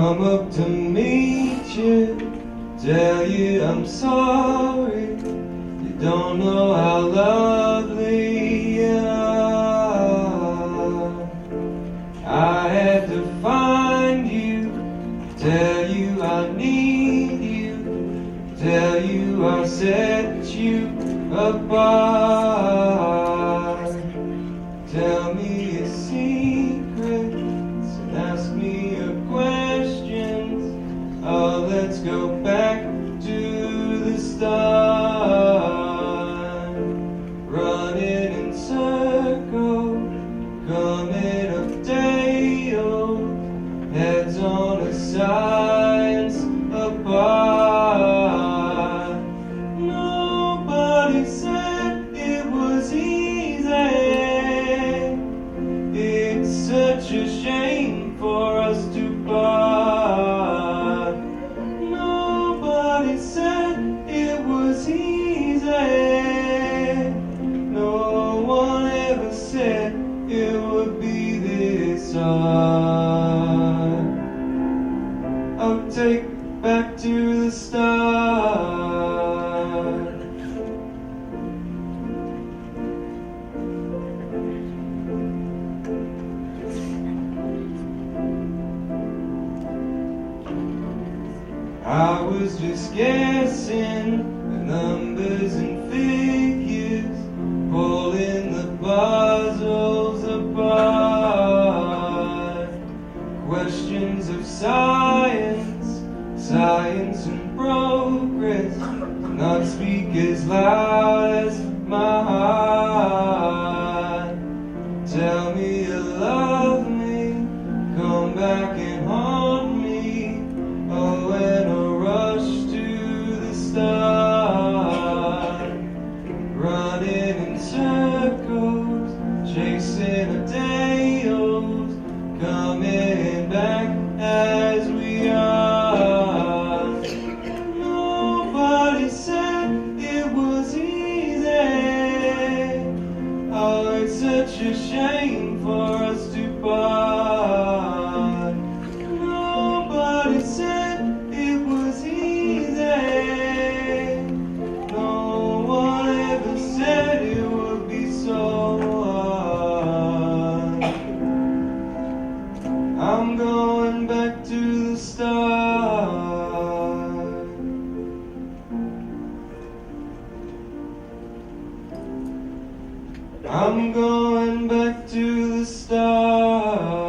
come up to meet you, tell you I'm sorry. You don't know how lovely you are. I had to find you, tell you I need you, tell you I set you apart. Tell me your secrets and ask me your questions. Oh, let's go back to the start. Running in circles, coming up day old, heads on a science apart. Nobody said it was easy. It's such a shame for us to part. Nobody said it was easy. No one ever said it would be this hard. I'll take it back to the start. I was just guessing the numbers and figures, pulling the puzzles apart. Questions of science, science and progress, do not speak as loud as my heart. Tell me you love me, come back and haunt me. Oh, and a rush to the start. Running in circles, chasing a day old, coming back as we are. Nobody said it was easy. Oh, it's such a shame for us to part. Nobody said it was easy. No one ever said it would be so hard. I'm going back to the start. I'm going back to the start.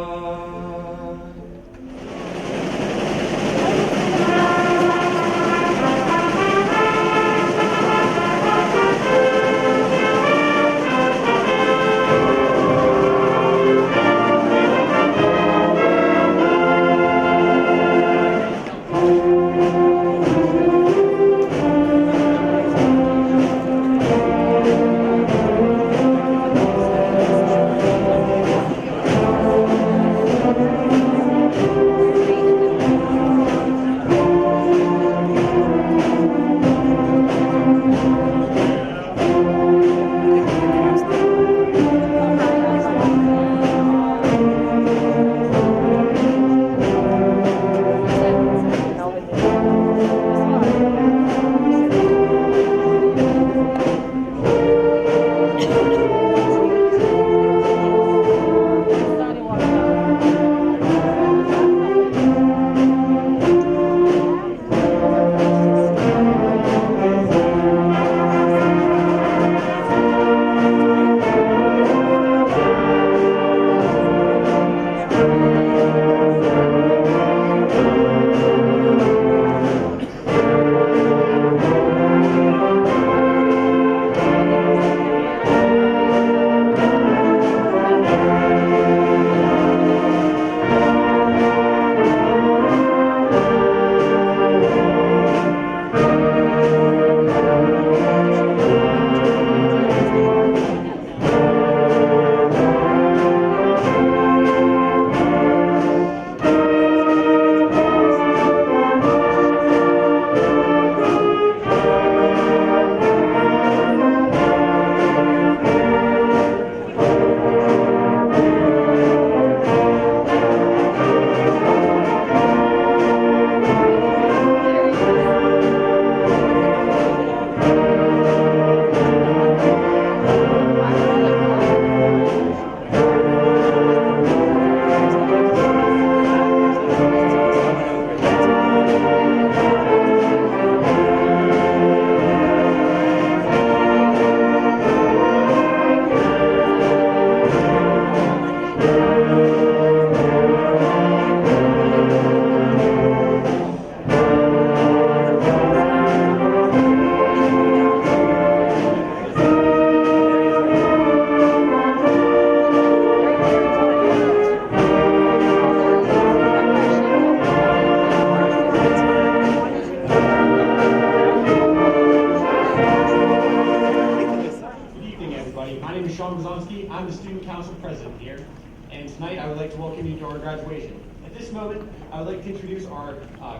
I'm the student council president here, and tonight I would like to welcome you to our graduation. At this moment, I would like to introduce our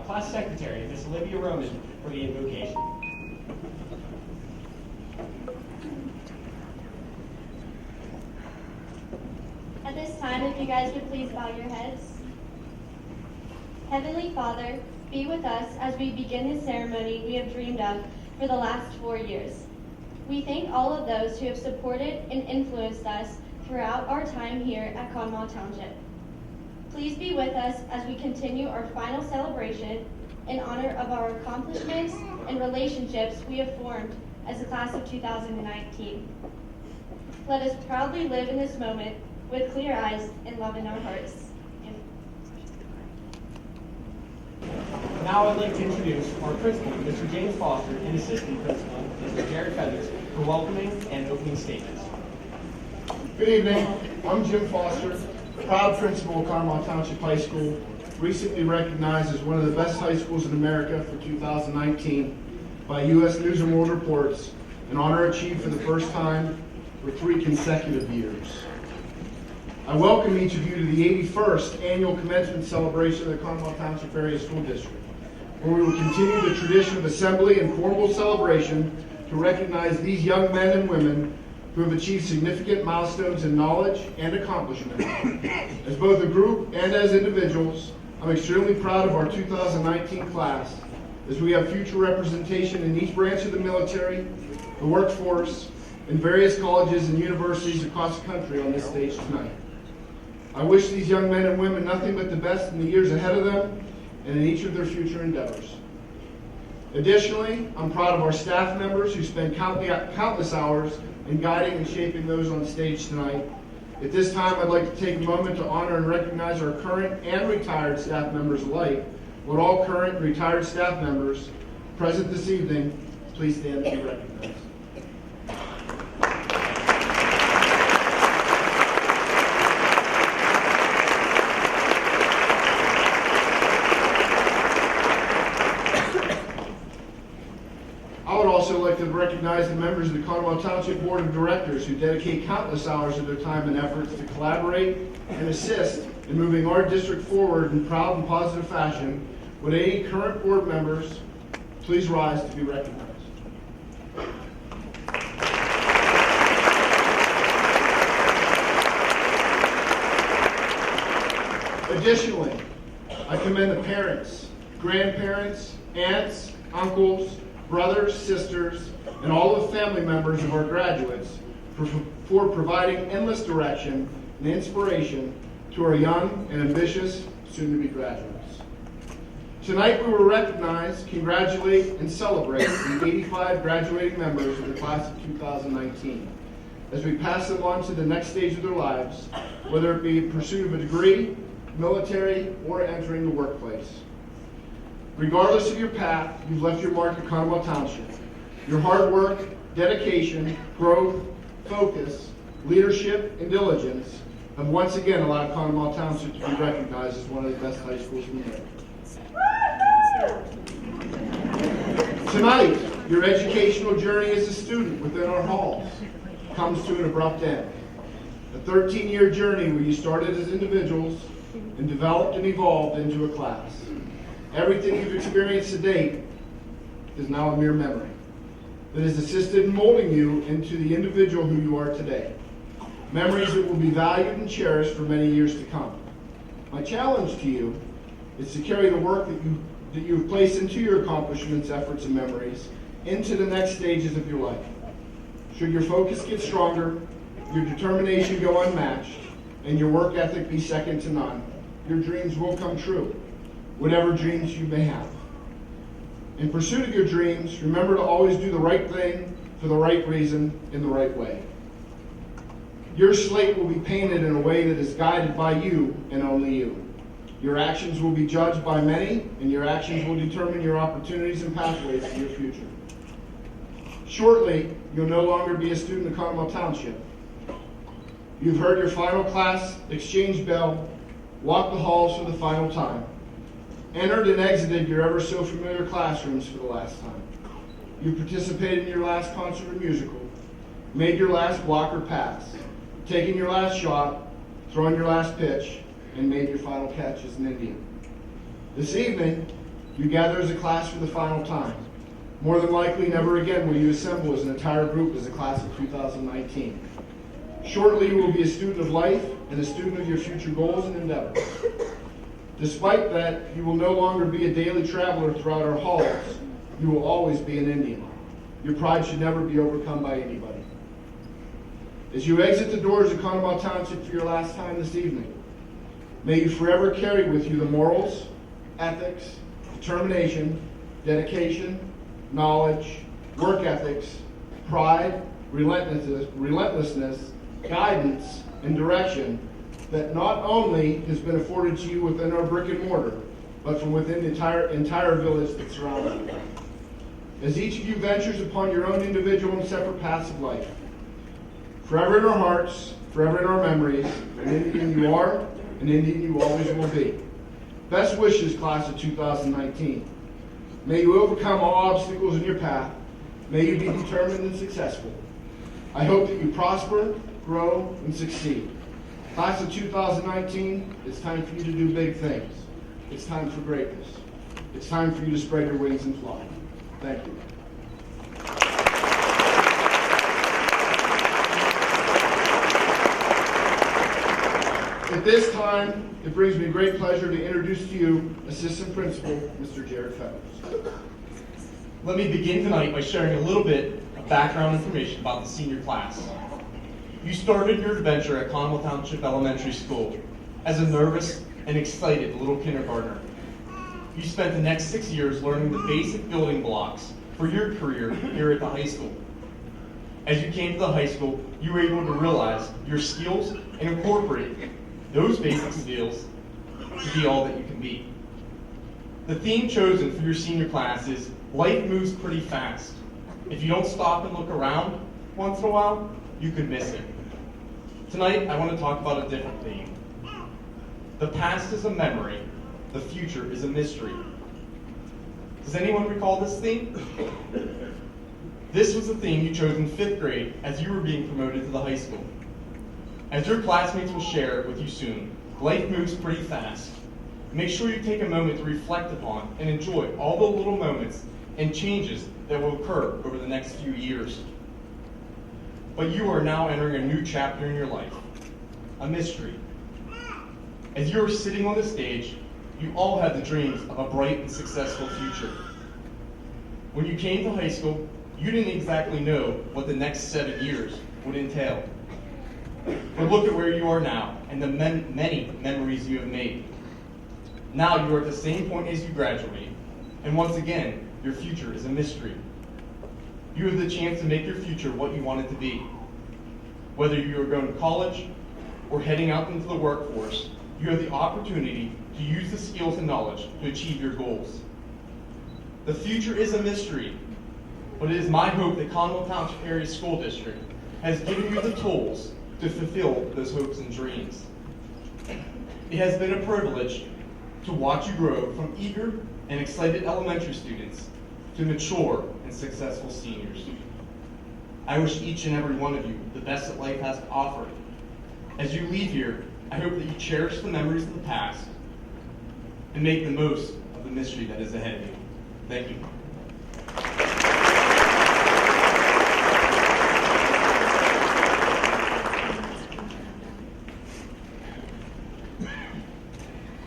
class secretary, Miss Olivia Roman, for the invocation. At this time, if you guys would please bow your heads. Heavenly Father, be with us as we begin the ceremony we have dreamed of for the last 4 years. We thank all of those who have supported and influenced us throughout our time here at Conemaugh Township. Please be with us as we continue our final celebration in honor of our accomplishments and relationships we have formed as the class of 2019. Let us proudly live in this moment with clear eyes and love in our hearts. Now I'd like to introduce our principal, Mr. James Foster, and assistant principal, Mr. Jared Feathers, for welcoming and opening statements. Good evening. I'm Jim Foster, proud principal of Conemaugh Township High School, recently recognized as one of the best high schools in America for 2019 by U.S. News and World Reports, an honor achieved for the first time for 3 consecutive years. I welcome each of you to the 81st annual commencement celebration of the Conemaugh Township Area School District, where we will continue the tradition of assembly and formal celebration to recognize these young men and women who have achieved significant milestones in knowledge and accomplishment. As both a group and as individuals, I'm extremely proud of our 2019 class, as we have future representation in each branch of the military, the workforce, and various colleges and universities across the country on this stage tonight. I wish these young men and women nothing but the best in the years ahead of them and in each of their future endeavors. Additionally, I'm proud of our staff members who spend countless hours in guiding and shaping those on stage tonight. At this time, I'd like to take a moment to honor and recognize our current and retired staff members alike. Would all current and retired staff members present this evening please stand to be recognized. I would also like to recognize the members of the Conemaugh Township Board of Directors who dedicate countless hours of their time and efforts to collaborate and assist in moving our district forward in proud and positive fashion. Would any current board members please rise to be recognized? Additionally, I commend the parents, grandparents, aunts, uncles, brothers, sisters, and all of the family members of our graduates for providing endless direction and inspiration to our young and ambitious soon-to-be graduates. Tonight we will recognize, congratulate, and celebrate the 85 graduating members of the class of 2019 as we pass them on to the next stage of their lives, whether it be in pursuit of a degree, military, or entering the workplace. Regardless of your path, you've left your mark at Conemaugh Township. Your hard work, dedication, growth, focus, leadership, and diligence have once again allowed Conemaugh Township to be recognized as one of the best high schools in America. Tonight, your educational journey as a student within our halls comes to an abrupt end. A 13-year journey where you started as individuals and developed and evolved into a class. Everything you've experienced to date is now a mere memory that has assisted in molding you into the individual who you are today. Memories that will be valued and cherished for many years to come. My challenge to you is to carry the work that you've placed into your accomplishments, efforts, and memories into the next stages of your life. Should your focus get stronger, your determination go unmatched, and your work ethic be second to none, your dreams will come true, whatever dreams you may have. In pursuit of your dreams, remember to always do the right thing for the right reason in the right way. Your slate will be painted in a way that is guided by you and only you. Your actions will be judged by many, and your actions will determine your opportunities and pathways to your future. Shortly, you'll no longer be a student of Conemaugh Township. You've heard your final class exchange bell, walked the halls for the final time, entered and exited your ever so familiar classrooms for the last time. You participated in your last concert or musical, made your last block or pass, taken your last shot, thrown your last pitch, and made your final catch as an Indian. This evening, you gather as a class for the final time. More than likely, never again will you assemble as an entire group as a class of 2019. Shortly, you will be a student of life and a student of your future goals and endeavors. Despite that, you will no longer be a daily traveler throughout our halls. You will always be an Indian. Your pride should never be overcome by anybody. As you exit the doors of Conemaugh Township for your last time this evening, may you forever carry with you the morals, ethics, determination, dedication, knowledge, work ethics, pride, relentlessness, guidance, and direction that not only has been afforded to you within our brick and mortar, but from within the entire village that surrounds you. As each of you ventures upon your own individual and separate paths of life, forever in our hearts, forever in our memories, an Indian you are, an Indian you always will be. Best wishes, class of 2019. May you overcome all obstacles in your path. May you be determined and successful. I hope that you prosper, grow, and succeed. Class of 2019, it's time for you to do big things. It's time for greatness. It's time for you to spread your wings and fly. Thank you. At this time, it brings me great pleasure to introduce to you Assistant Principal, Mr. Jared Feathers. Let me begin tonight by sharing a little bit of background information about the senior class. You started your adventure at Conemaugh Township Elementary School as a nervous and excited little kindergartner. You spent the next 6 years learning the basic building blocks for your career here at the high school. As you came to the high school, you were able to realize your skills and incorporate those basic skills to be all that you can be. The theme chosen for your senior class is life moves pretty fast. If you don't stop and look around once in a while, you could miss it. Tonight, I want to talk about a different theme. The past is a memory, the future is a mystery. Does anyone recall this theme? This was the theme you chose in 5th grade as you were being promoted to the high school. As your classmates will share with you soon, life moves pretty fast. Make sure you take a moment to reflect upon and enjoy all the little moments and changes that will occur over the next few years. But you are now entering a new chapter in your life, a mystery. As you are sitting on the stage, you all have the dreams of a bright and successful future. When you came to high school, you didn't exactly know what the next 7 years would entail. But look at where you are now and the many memories you have made. Now you are at the same point as you graduate, and once again, your future is a mystery. You have the chance to make your future what you want it to be. Whether you are going to college or heading out into the workforce, you have the opportunity to use the skills and knowledge to achieve your goals. The future is a mystery, but it is my hope that Conemaugh Township Area School District has given you the tools to fulfill those hopes and dreams. It has been a privilege to watch you grow from eager and excited elementary students to mature and successful seniors. I wish each and every one of you the best that life has to offer. As you leave here, I hope that you cherish the memories of the past and make the most of the mystery that is ahead of you. Thank you.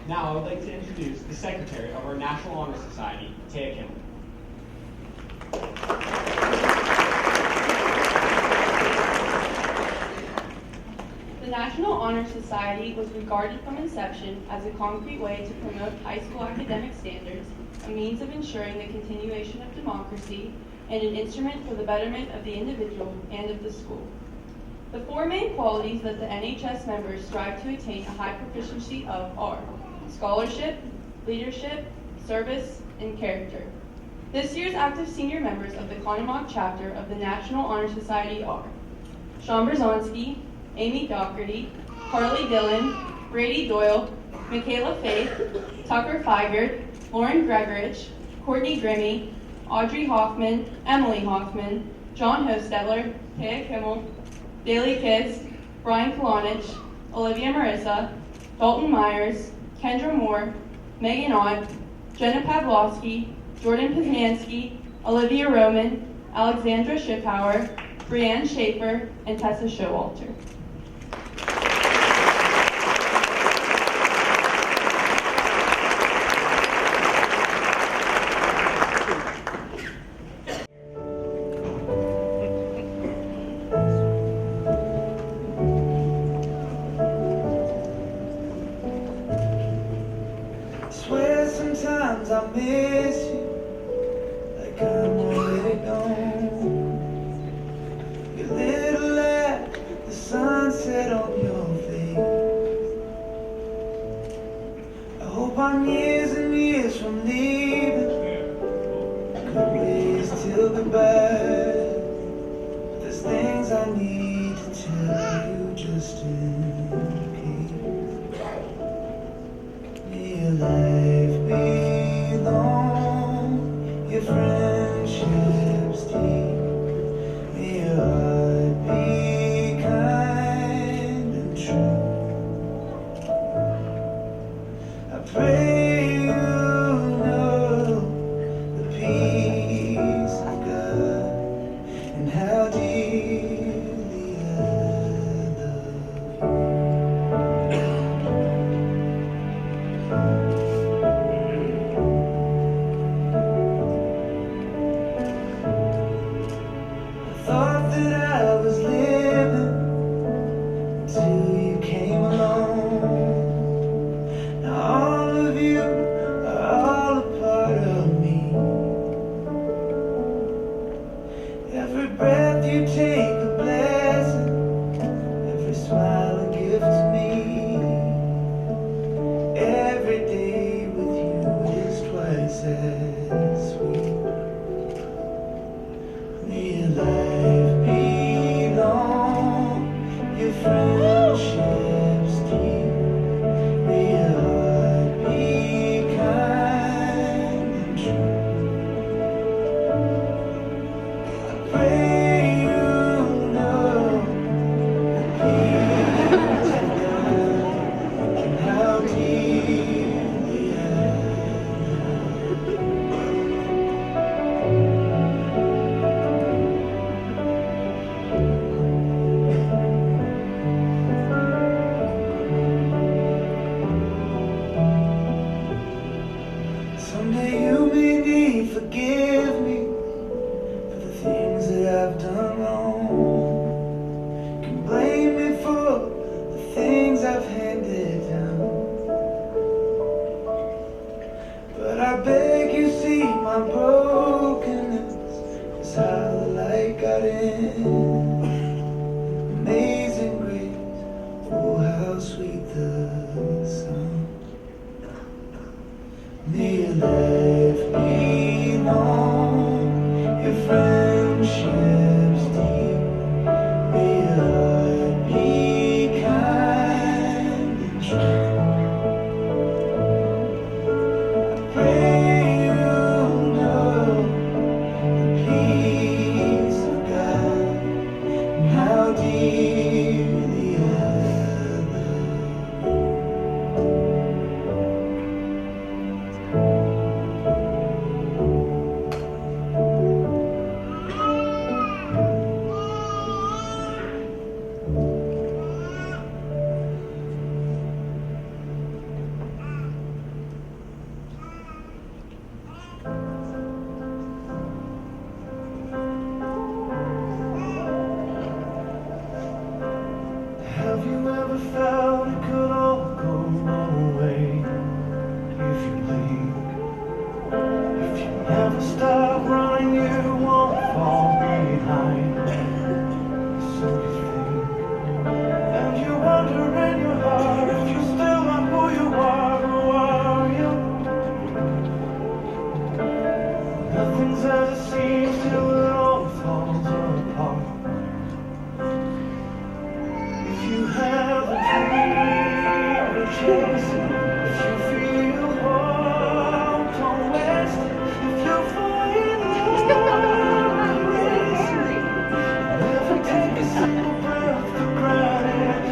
Now, I would like to introduce the Secretary of our National Honor Society, Taya Kimmel. The National Honor Society was regarded from inception as a concrete way to promote high school academic standards, a means of ensuring the continuation of democracy, and an instrument for the betterment of the individual and of the school. The 4 main qualities that the NHS members strive to attain a high proficiency of are scholarship, leadership, service, and character. This year's active senior members of the Conemaugh chapter of the National Honor Society are Sean Brzonski, Amy Doherty, Carly Dillon, Brady Doyle, Michaela Faith, Tucker Feigert, Lauren Gregorich, Courtney Grimmy, Audrey Hoffman, Emily Hoffman, John Hostetler, Taya Kimmel, Daly Kids, Brian Kalonich, Olivia Marissa, Dalton Myers, Kendra Moore, Megan Ott, Jenna Pavlovsky, Jordan Poznansky, Olivia Roman, Alexandra Schiffauer, Brianne Schaefer, and Tessa Showalter. Swear sometimes I miss you, like I'm already gone. Your little laugh, the sunset on your face. I hope I'm years and years from leaving. Could ways till goodbye. But there's things I need to tell you just in case. May your life be long, your friendships deep. May your heart be kind and true. I pray you know the peace of God and how dearly I love you. I thought that I was living till you came along. Now all of you are all a part of me. Every breath you take a blessing, every smile a gift to me. Every day with you is twice as sweet. May your life be long, your friendships deep. May your heart be kind and true. I pray you know the peace of God and how dearly I love you. Someday you may need forgive me for the things that I've done wrong. Can blame me for the things I've handed down. But I beg you see my brokenness, 'cause how the light got in. Amazing grace, oh how sweet the sound. May your life be long, your friendships deep. May your heart be kind and true. I pray you know the peace of God and how dearly I love you. Have you ever felt it could all go away if you leave? If you never stop running, you won't fall behind. So you think, and you wonder in your heart if you still are who you are. Who are you? Nothing's as it seems till it all falls apart. If you have a dream to chase it, if you feel hope, don't waste it. If you find love, embrace it. Never take a single breath for granted.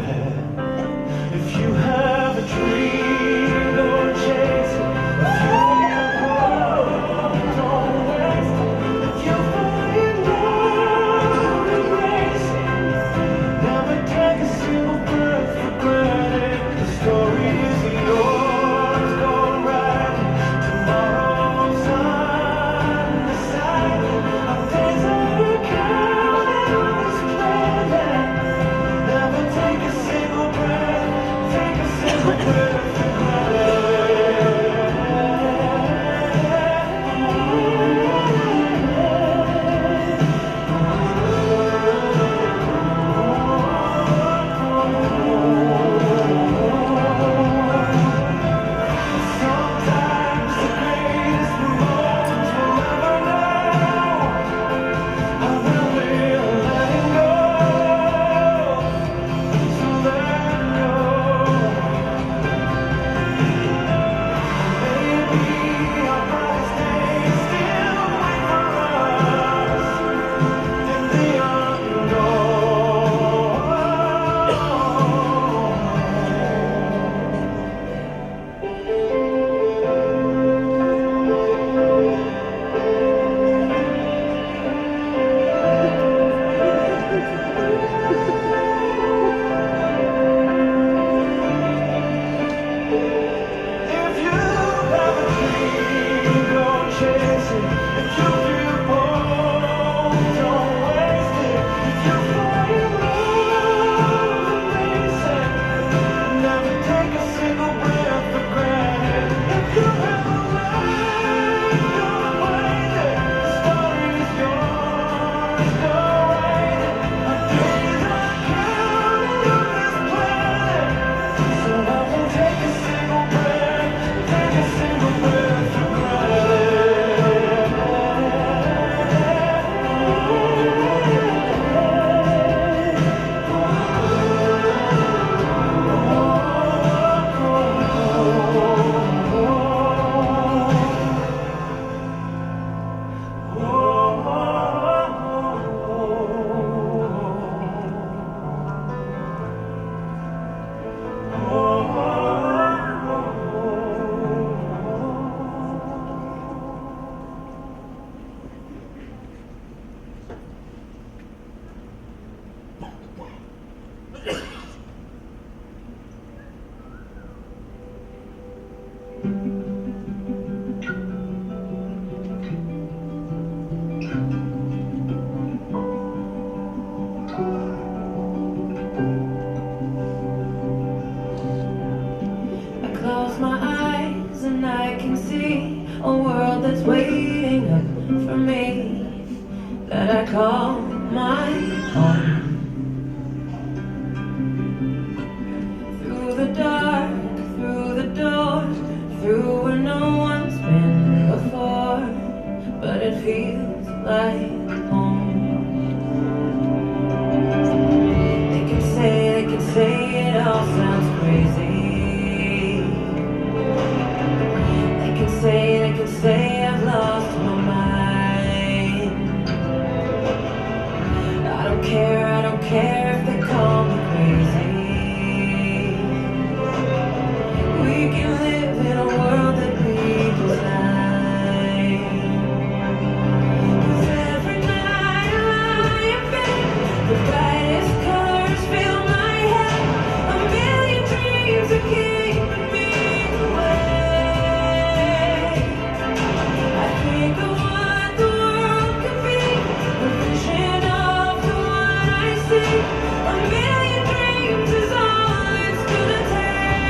bread. If you have a dream, go chase it. If you feel don't waste it. If you find love, embrace it. Never take a single breath for granted. The story is yours, go right. Tomorrow's undecided. Our days are counted on this planet. Never take a single breath, take a single breath for sometimes the greatest moments we'll ever know are when we're letting go. So let go. Maybe our bodies stay still, wait for us in the unknown. If you have a dream, go chase it. If you feel bold, don't waste it. If you find love, embrace it. Never take a single breath for granted. If you have a life, don't waste it. The story is yours, go write it. Our days are counted on this planet. So I won't take a single breath, take a single breath for granted. I close my eyes and I can see a world that's waiting up for me, that I call my home. Through the dark, through the door, through where no one's been before, but it feels like home. They can say it all sounds crazy. They can say I've lost my mind. I don't care if they call me crazy. We can live in a world that we design. 'Cause every night I lie in bed, the brightest colors fill my head. A million dreams are keeping me awake. I think of what the world could be, a vision of the one I see. A million dreams is all it's gonna take.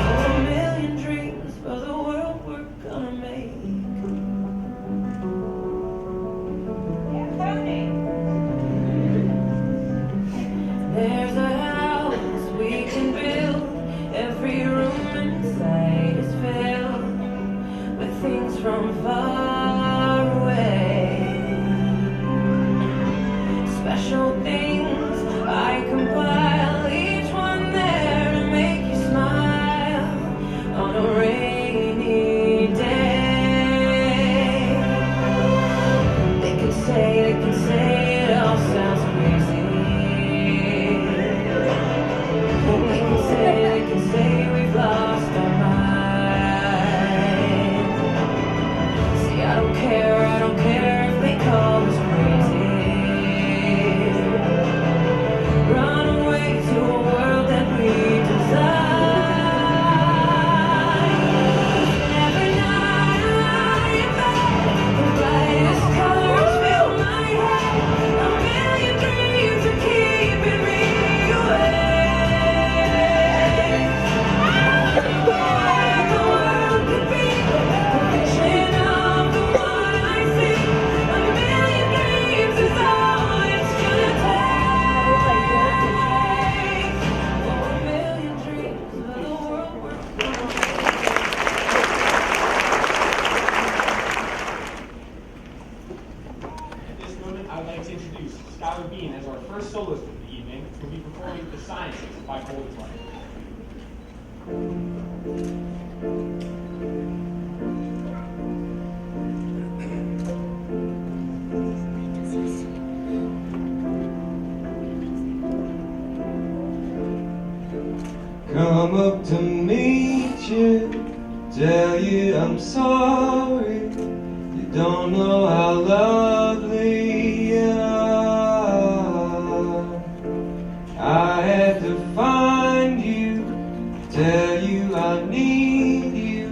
Oh, a million dreams for the world we're gonna make. There's a house we can build. Every room inside is filled with things from far away. Special things I compile, each one there to make you smile on a rainy day. They can say it all sounds crazy. will be performing The Sciences by Coldplay. Come up to meet you, tell you I'm sorry. You don't know how lovely you are. I had to find you, tell you I need you,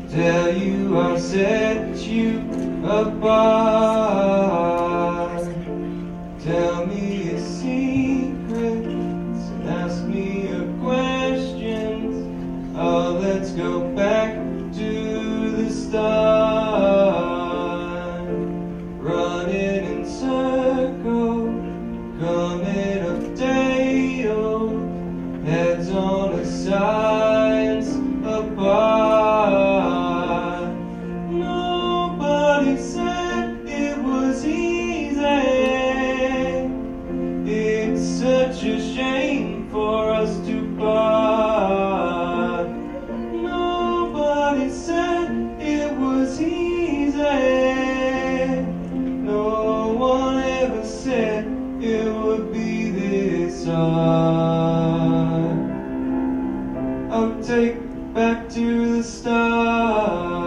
tell you I set you apart. Tell me a secret and ask me a questions. Oh, let's go back to the start. Running in circles, coming up day-old, heads on a science apart. Nobody said it was easy. It's such a shame for us to part. Nobody said it was easy. No one ever said it would be this hard. I'll take back to the start.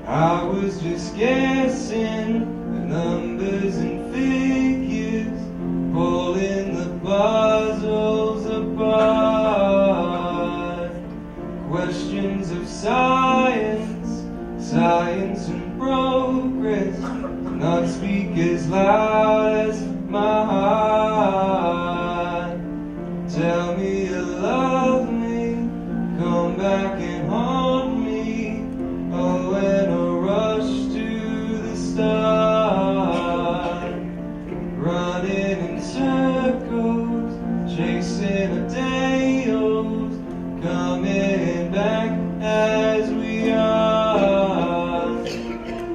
I was just guessing the numbers and figures, pulling the puzzles apart. Questions of science, science and progress, not speak as loud as my heart. Tell me you love me, come back and haunt me. Oh, and a rush to the start. Running in circles, chasing a day-old, coming back as we are.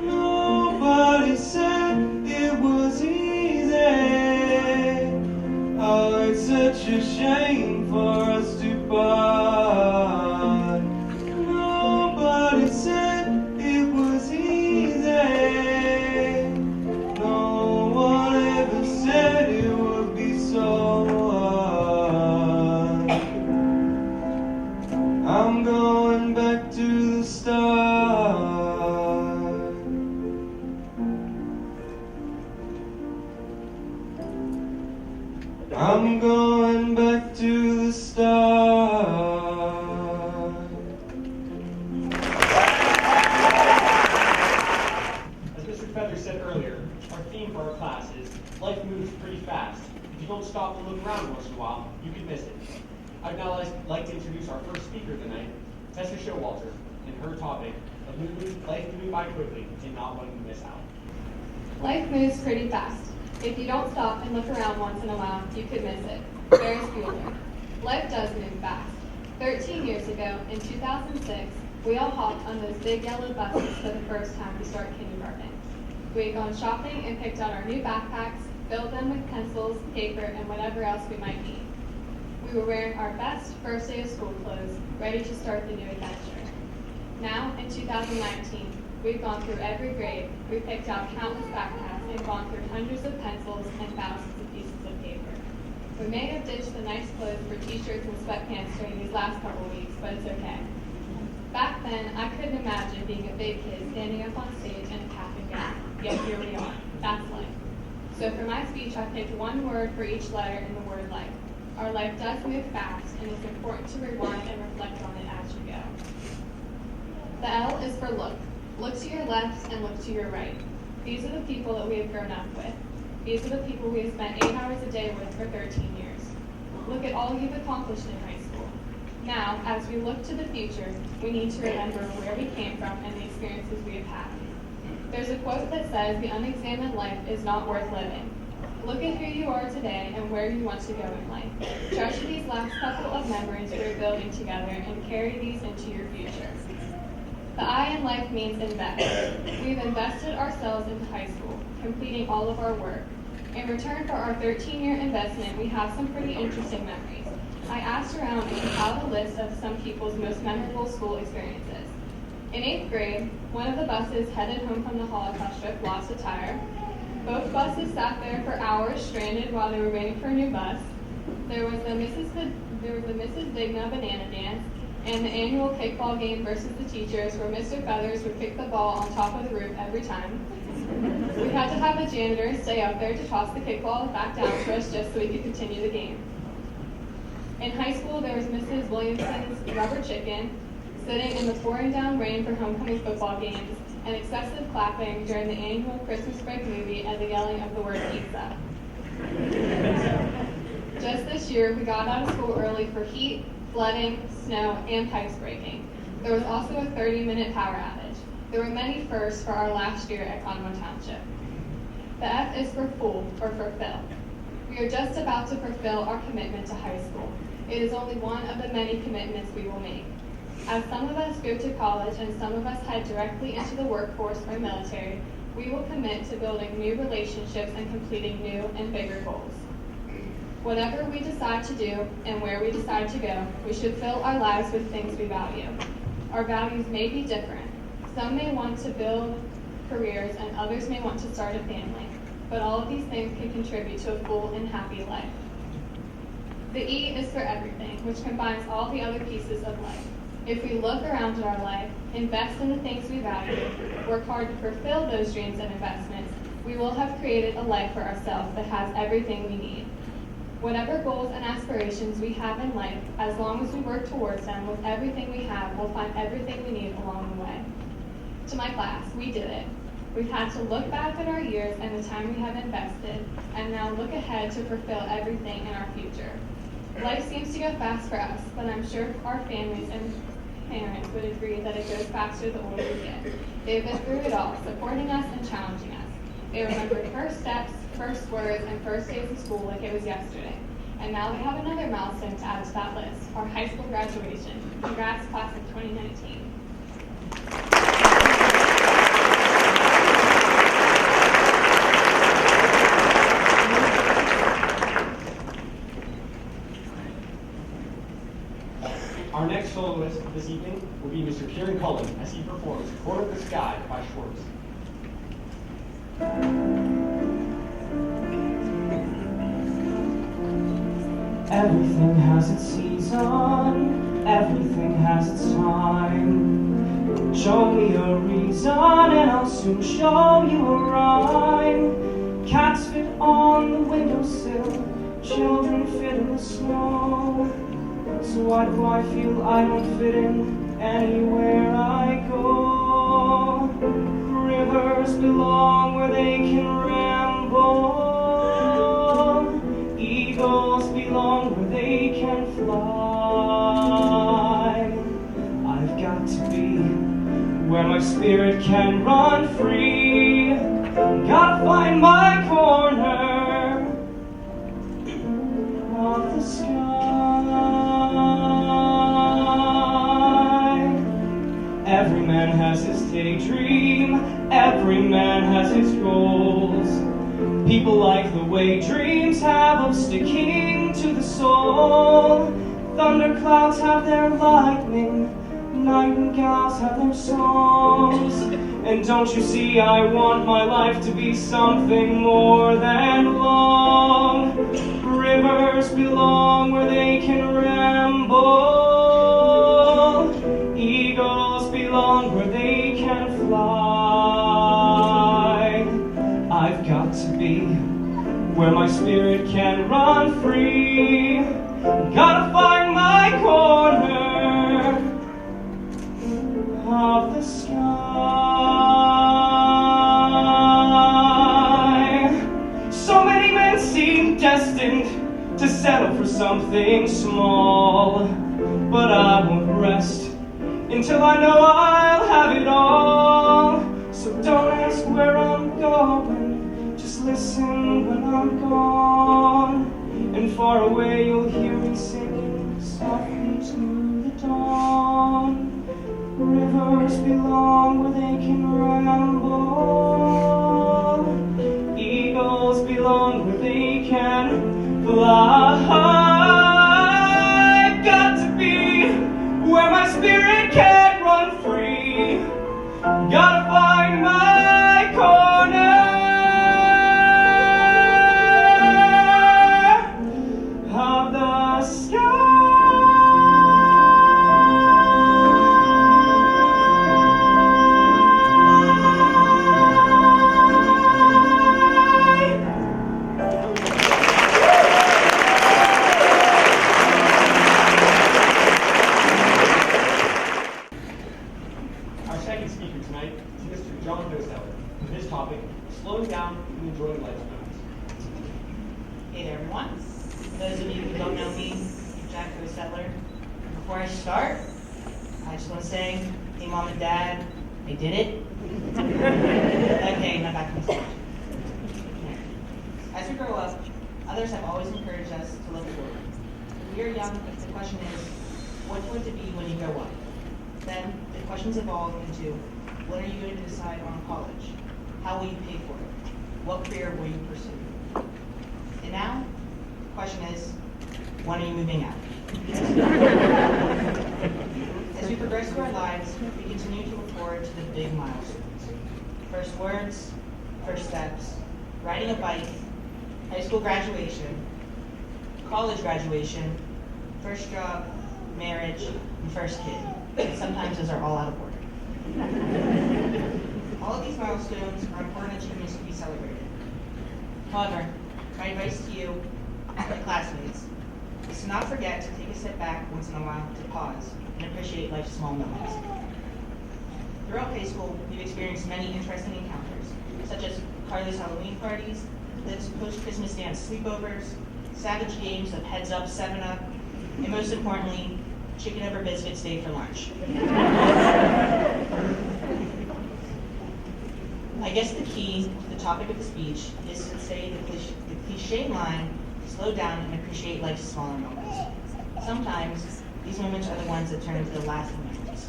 Nobody said it was easy. Oh, it's such a shame for us to part. Nobody said it was easy. No one ever said it would be so hard. I'm going back to the start. I'm going back to the start. As Mr. Feather said earlier, our theme for our class is life moves pretty fast. If you don't stop and look around once in a while, you could miss it. I'd now like to introduce our first speaker tonight, Tessa Showalter, and her topic of life moving by quickly and not wanting to miss out. Life moves pretty fast. If you don't stop and look around once in a while, you could miss it. Ferris Bueller. Life does move fast. 13 years ago, in 2006, we all hopped on those big yellow buses for the first time to start kindergarten. We had gone shopping and picked out our new backpacks, filled them with pencils, paper, and whatever else we might need. We were wearing our best first day of school clothes, ready to start the new adventure. Now, in 2019, we've gone through every grade, we picked out countless backpacks, and gone through hundreds of pencils and thousands of pieces of paper. We may have ditched the nice clothes for t-shirts and sweatpants during these last couple weeks, but it's okay. Back then, I couldn't imagine being a big kid standing up on stage in a cap and gown, yet here we are. That's life. So for my speech, I picked one word for each letter in the word life. Our life does move fast, and it's important to rewind and reflect on it as you go. The L is for look. Look to your left and look to your right. These are the people that we have grown up with. These are the people we have spent 8 hours a day with for 13 years. Look at all you've accomplished in high school. Now, as we look to the future, we need to remember where we came from and the experiences we have had. There's a quote that says, "The unexamined life is not worth living." Look at who you are today and where you want to go in life. Treasure these last couple of memories we're building together and carry these into your future. The I in life means invest. We've invested ourselves into high school, completing all of our work. In return for our 13-year investment, we have some pretty interesting memories. I asked around and compiled a list of some people's most memorable school experiences. In 8th grade, one of the buses headed home from the Holocaust trip lost a tire. Both buses sat there for hours stranded while they were waiting for a new bus. There was the Mrs. Digna banana dance, and the annual kickball game versus the teachers, where Mr. Feathers would kick the ball on top of the roof every time. We had to have a janitor stay up there to toss the kickball back down to us just so we could continue the game. In high school, there was Mrs. Williamson's rubber chicken, sitting in the pouring down rain for homecoming football games, and excessive clapping during the annual Christmas break movie and the yelling of the word pizza. Just this year, we got out of school early for heat, flooding, snow, and pipes breaking. There was also a 30-minute power outage. There were many firsts for our last year at Conemaugh Township. The F is for full, or fulfill. We are just about to fulfill our commitment to high school. It is only one of the many commitments we will make. As some of us go to college and some of us head directly into the workforce or military, we will commit to building new relationships and completing new and bigger goals. Whatever we decide to do and where we decide to go, we should fill our lives with things we value. Our values may be different. Some may want to build careers and others may want to start a family, but all of these things can contribute to a full and happy life. The E is for everything, which combines all the other pieces of life. If we look around at our life, invest in the things we value, work hard to fulfill those dreams and investments, we will have created a life for ourselves that has everything we need. Whatever goals and aspirations we have in life, as long as we work towards them with everything we have, we'll find everything we need along the way. To my class, we did it. We've had to look back at our years and the time we have invested, and now look ahead to fulfill everything in our future. Life seems to go fast for us, but I'm sure our families and parents would agree that it goes faster the older we get. They've been through it all, supporting us and challenging us. They remembered first steps, first words, and first days of school like it was yesterday. And now we have another milestone to add to that list, our high school graduation. Congrats, class of 2019. Our next soloist this evening will be Mr. Kieran Cullen as he performs Corner of the Sky by Schwartz. Everything has its season, everything has its time. Show me a reason and I'll soon show you a rhyme. Cats fit on the windowsill, children fit in the snow. So why do I feel I don't fit in anywhere I go? Rivers belong where they can ramble. Eagles belong where they can fly. I've got to be where my spirit can run free. Gotta find my corner of the sky. Every man has his daydream, every man has his goals. People like the way dreams have of sticking to the soul. Thunderclouds have their lightning, nightingales have their songs. And don't you see, I want my life to be something more than long. Rivers belong where they can ramble. Eagles belong where they can fly. I've got to be where my spirit can run free. Gotta find my corner of the sky. So many men seem destined to settle for something small, but I won't rest until I know I'll have it all. So don't ask where I'm going, just listen when I'm I'm gone, and far away you'll hear me singing softly to the dawn. Rivers belong where they can ramble, eagles belong where they can fly. I've got to be where my spirit can run free. Gotta find my corner of the sky. Our second speaker tonight is Mr. John Boseller, with his topic, Slowing Down and Enjoying Life's Moments. Hey there, everyone. For those of you who don't know me, I'm Jack Boseller. Before I start, I just want to say, hey, Mom and Dad, I did it. Okay, now back to the stage. As we grow up, others have always encouraged us to look forward. When we are young, the question is, what do you want to be when you grow up? Then the questions evolve into, when are you going to decide on college? How will you pay for it? What career will you pursue? And now, the question is, when are you moving out? As we progress through our lives, we continue to look forward to the big milestones. First words, first steps, riding a bike, high school graduation, college graduation, first job, marriage, and first kid. Sometimes those are all out of order. All of these milestones are important achievements to be celebrated. However, my advice to you, my classmates, is to not forget to take a step back once in a while to pause and appreciate life's small moments. Throughout high school, we've experienced many interesting encounters, such as Carly's Halloween parties, Liv's post-Christmas dance sleepovers, savage games of Heads Up, 7-Up, and most importantly, chicken over biscuits day for lunch. I guess the key to the topic of the speech is to say the cliche line, slow down and appreciate life's smaller moments. Sometimes, these moments are the ones that turn into the lasting memories.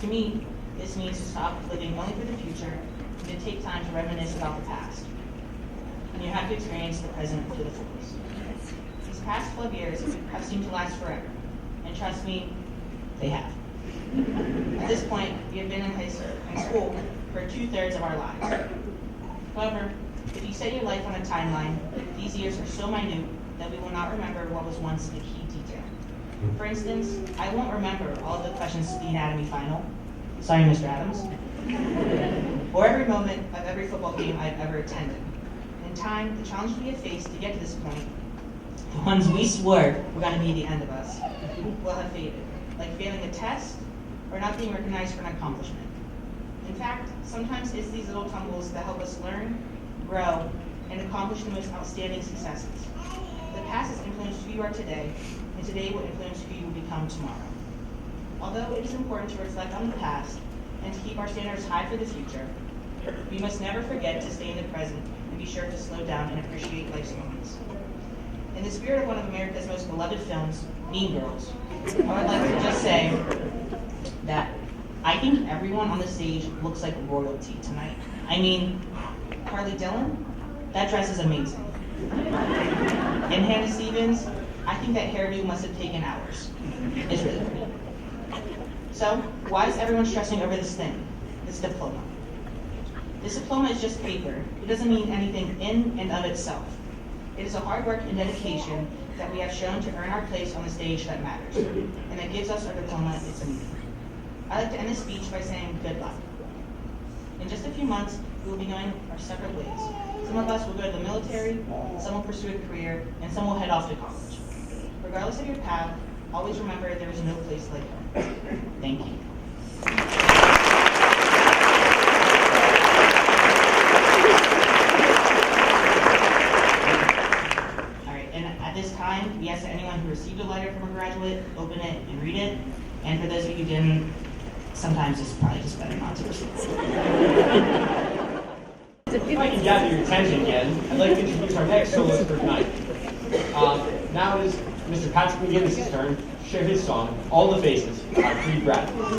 To me, this means to stop living only for the future and to take time to reminisce about the past. And you have to experience the present to the fullest. These past 12 years have seemed to last forever. And trust me, they have. At this point, we have been in school for 2/3 of our lives. However, if you set your life on a timeline, these years are so minute that we will not remember what was once a key detail. For instance, I won't remember all of the questions to the anatomy final. Sorry, Mr. Adams. Or every moment of every football game I've ever attended. In time, the challenges we have faced to get to this point, the ones we swore were going to be the end of us, will have faded, like failing a test or not being recognized for an accomplishment. In fact, sometimes it's these little tumbles that help us learn, grow, and accomplish the most outstanding successes. The past has influenced who you are today, and today will influence who you will become tomorrow. Although it is important to reflect on the past and to keep our standards high for the future, we must never forget to stay in the present and be sure to slow down and appreciate life's moments. In the spirit of one of America's most beloved films, Mean Girls, I would like to just say that I think everyone on the stage looks like royalty tonight. I mean, Carly Dillon, that dress is amazing. And Hannah Stevens, I think that hairdo must have taken hours. It's really pretty. So, why is everyone stressing over this thing, this diploma? This diploma is just paper. It doesn't mean anything in and of itself. It is a hard work and dedication that we have shown to earn our place on the stage that matters, and that gives us our diploma its meaning. I'd like to end this speech by saying good luck. In just a few months, we will be going our separate ways. Some of us will go to the military, some will pursue a career, and some will head off to college. Regardless of your path, always remember there is no place like home. Thank you. At this time, we ask that anyone who received a letter from a graduate open it and read it. And for those of you who didn't, sometimes it's probably just better not to receive it. If I can gather your attention again, I'd like to introduce our next soloist for tonight. Now it is Mr. Patrick McGinnis' turn to share his song, All the Faces, by Creed Bradley.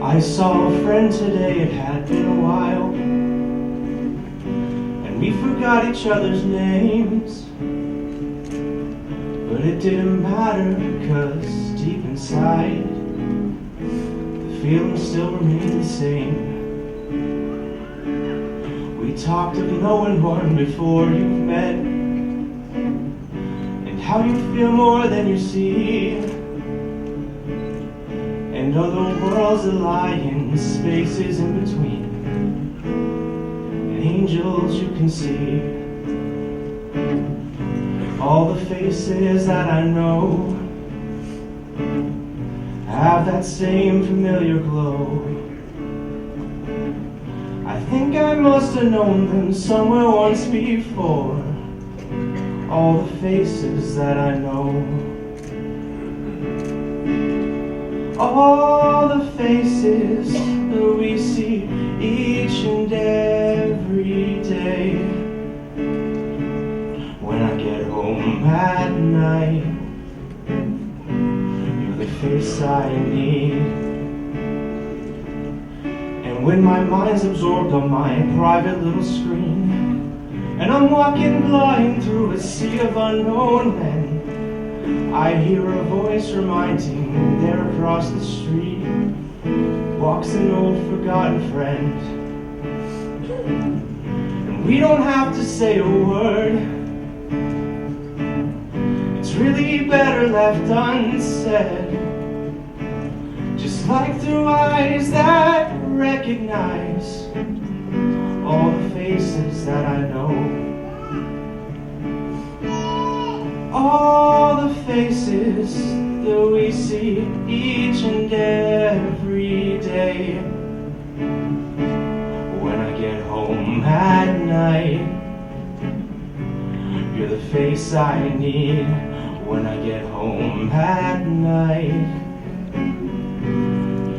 I saw a friend today, it had been a while, and we forgot each other's names. But it didn't matter, because deep inside, the feelings still remain the same. We talked of knowing one before you met, and how you feel more than you see, and other worlds that lie in spaces in between, and angels you can see. All the faces that I know have that same familiar glow. I think I must have known them somewhere once before. All the faces that I know, all the faces that we see each and every day. When I get home at night, you're the face I need. And when my mind's absorbed on my private little screen, and I'm walking blind through a sea of unknown men, I hear a voice reminding there across the street walks an old forgotten friend. And we don't have to say a word, it's really better left unsaid. Just like through eyes that recognize all the faces that I know. All the faces that we see each and every day. When I get home at night, you're the face I need. When I get home at night,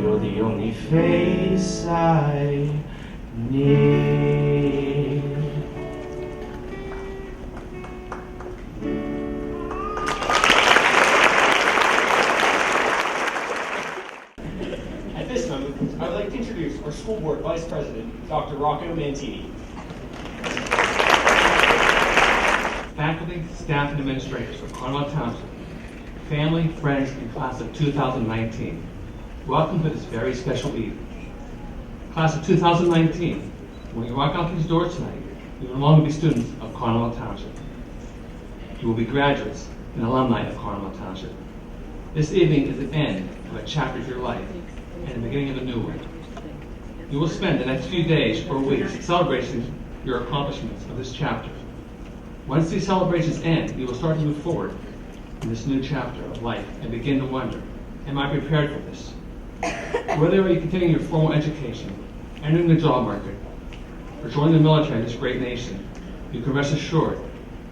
you're the only face I need. At this moment, I would like to introduce our school board vice president, Dr. Rocco Mantini. Faculty, staff, and administrators of Conemaugh Township, family, friends, and class of 2019, welcome to this very special evening. Class of 2019, when you walk out these doors tonight, you will no longer be students of Conemaugh Township. You will be graduates and alumni of Conemaugh Township. This evening is the end of a chapter of your life and the beginning of a new one. You will spend the next few days or weeks celebrating your accomplishments of this chapter. Once these celebrations end, you will start to move forward in this new chapter of life and begin to wonder, am I prepared for this? Whether you continue your formal education, entering the job market, or joining the military in this great nation, you can rest assured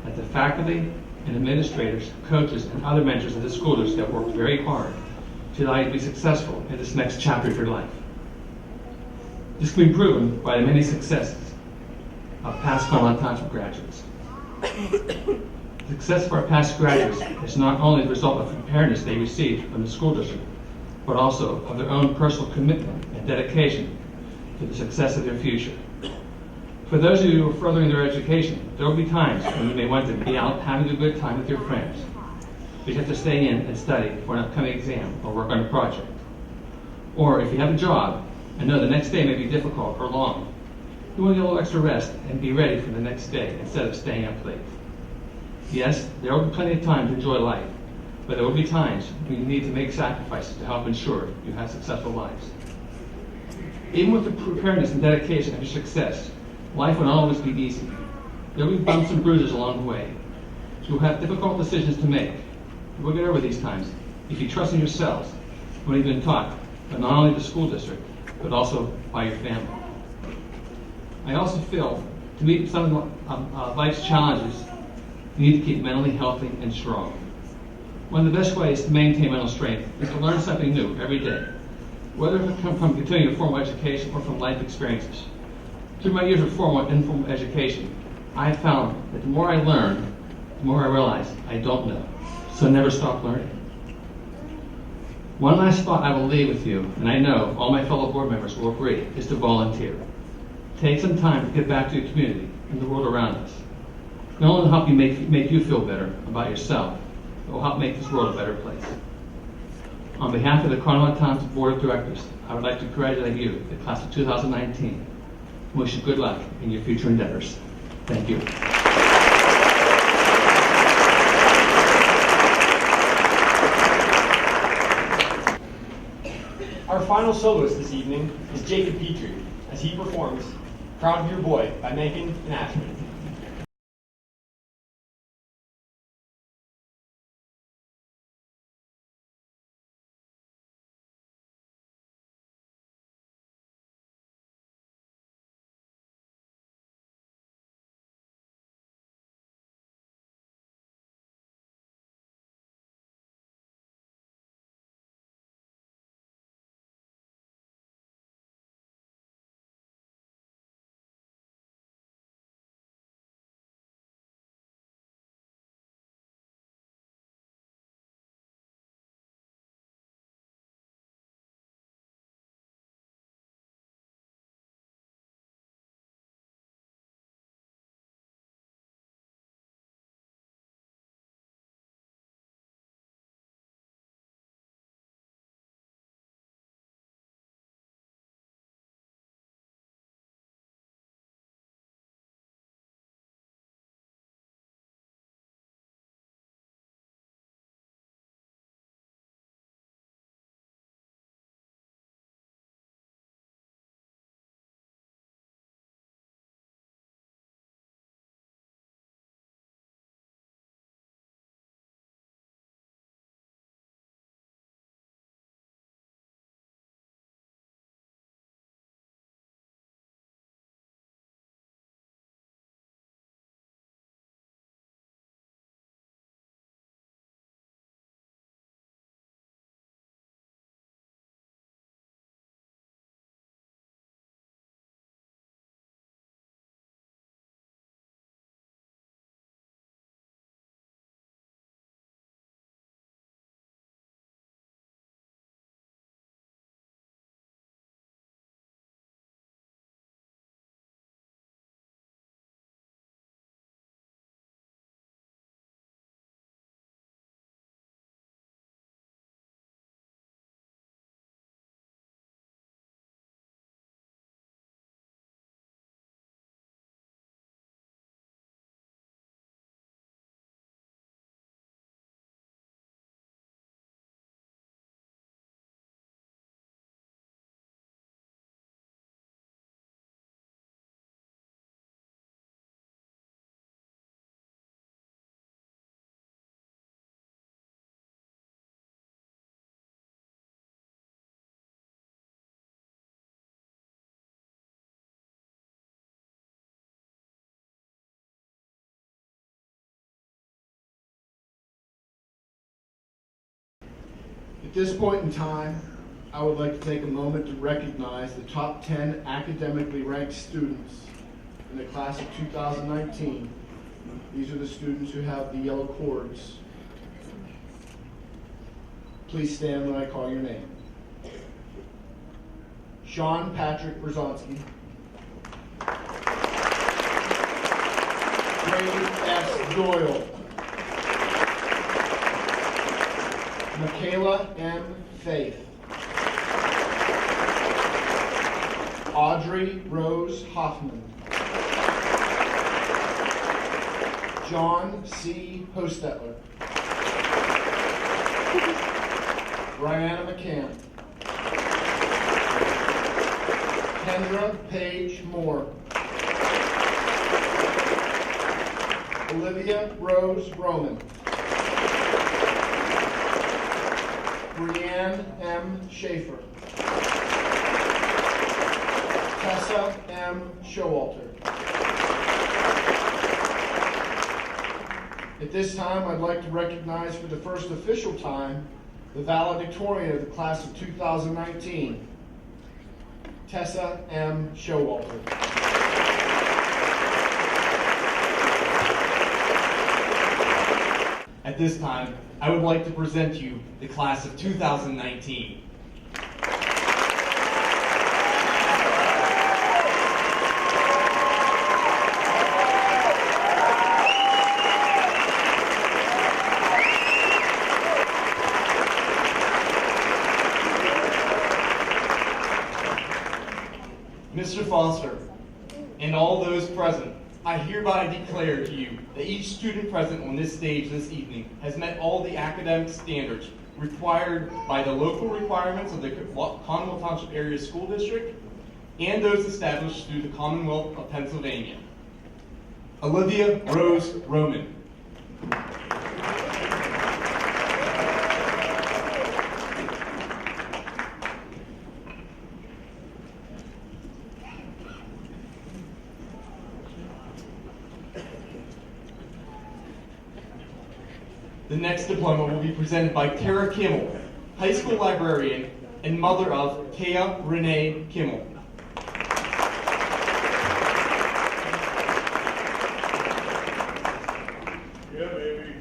that the faculty and administrators, coaches, and other mentors of the school district have worked very hard to allow you to be successful in this next chapter of your life. This can be proven by the many successes of past Conemaugh Township graduates. The success of our past graduates is not only the result of the preparedness they received from the school district, but also of their own personal commitment and dedication to the success of their future. For those of you who are furthering their education, there will be times when you may want to be out having a good time with your friends, but you have to stay in and study for an upcoming exam or work on a project. Or if you have a job and know the next day may be difficult or long, you want to get a little extra rest and be ready for the next day instead of staying up late. Yes, there will be plenty of time to enjoy life, but there will be times when you need to make sacrifices to help ensure you have successful lives. Even with the preparedness and dedication of your success, life will not always be easy. There will be bumps and bruises along the way. You will have difficult decisions to make. You will get over these times if you trust in yourselves when you've been taught but not only the school district, but also by your family. I also feel to meet some of life's challenges, you need to keep mentally healthy and strong. One of the best ways to maintain mental strength is to learn something new every day, whether it comes from continuing a formal education or from life experiences. Through my years of formal and informal education, I have found that the more I learn, the more I realize I don't know. So never stop learning. One last thought I will leave with you, and I know all my fellow board members will agree, is to volunteer. Take some time to get back to your community and the world around us. Not only will help you make you feel better about yourself, it will help make this world a better place. On behalf of the Conemaugh Township Board of Directors, I would like to congratulate you, the class of 2019, and wish you good luck in your future endeavors. Thank you. Our final soloist this evening is Jacob Petrie, as he performs Proud of Your Boy by Mencken and Ashman. At this point in time, I would like to take a moment to recognize the top 10 academically ranked students in the class of 2019. These are the students who have the yellow cords. Please stand when I call your name. Sean Patrick Brzonski. Ray S. Doyle. Michaela M. Faith. Audrey Rose Hoffman. John C. Hostetler. Brianna McCann. Kendra Paige Moore. Olivia Rose Roman. Brianne M. Schaefer. Tessa M. Showalter. At this time, I'd like to recognize for the first official time the valedictorian of the class of 2019, Tessa M. Showalter. At this time, I would like to present to you the class of 2019. Mr. Foster, and all those present, I hereby declare to you that each student present on this stage this evening has met all the academic standards required by the local requirements of the Conemaugh Township Area School District and those established through the Commonwealth of Pennsylvania. Olivia Rose Roman. The next diploma will be presented by Tara Kimmel, high school librarian and mother of Kea Renee Kimmel. Yeah, baby.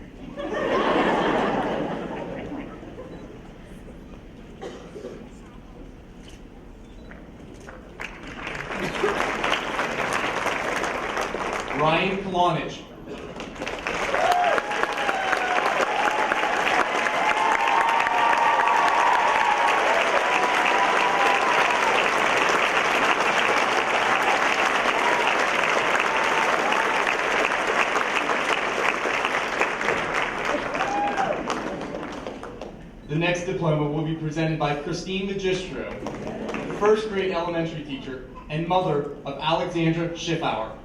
Ryan Kalonich. The next diploma will be presented by Christine Magistro, first grade elementary teacher and mother of Alexandra Schiffauer.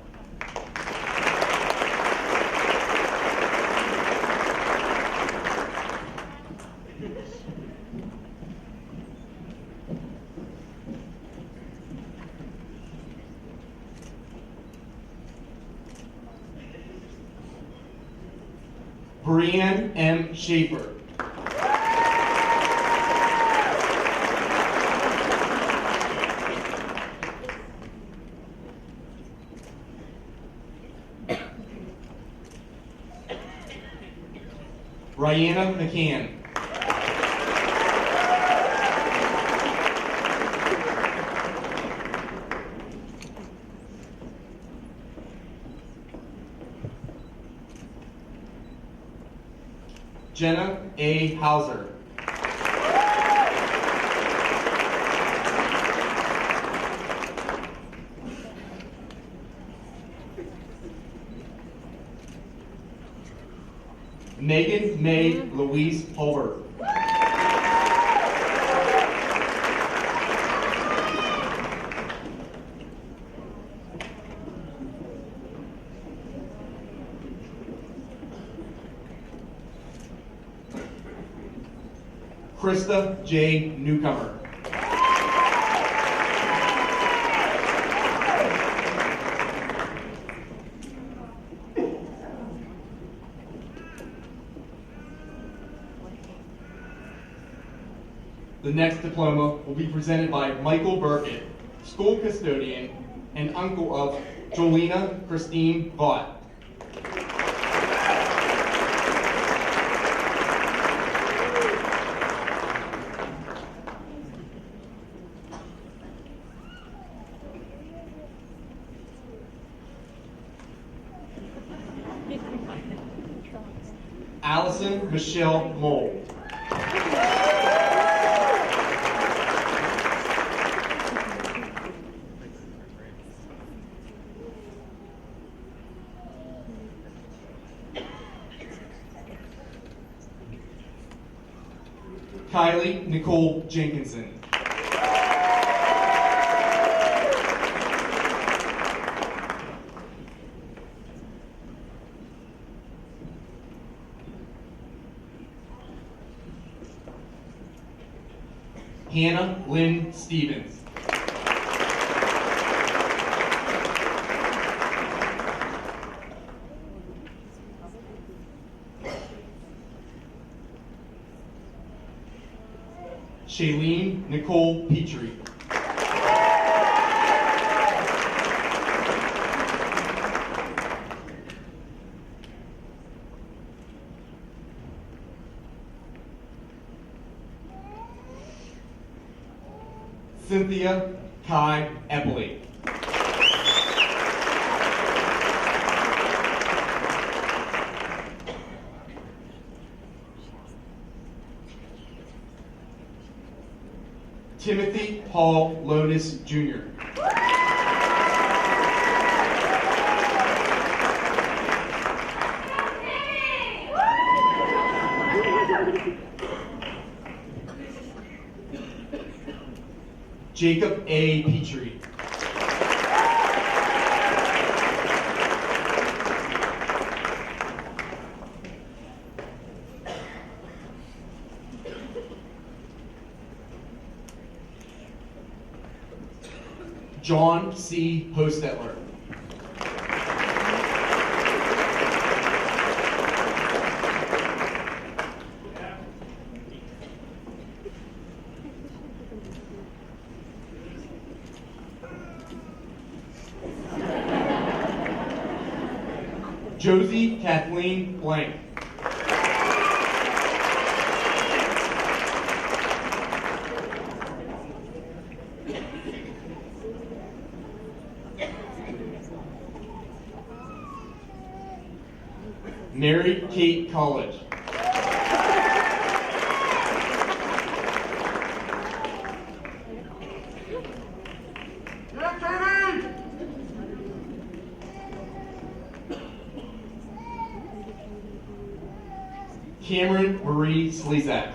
Brianne M. Schaefer. Rihanna McCann. Jenna A. Hauser. Megan May Louise Holbert. Krista J. Newcomer. The next diploma will be presented by Michael Burkett, school custodian and uncle of Jolena Christine Vaught. Allison Michelle Mole. Kylie Nicole Jenkinson. Hannah Lynn Stevens. Shailene Nicole Petrie. Cynthia Kai Epley. Timothy Paul Lotus Jr. Jacob A. Petrie. John C. Hostetler. Josie Kathleen Blank. Mary Kate College. Cameron Marie Slezak.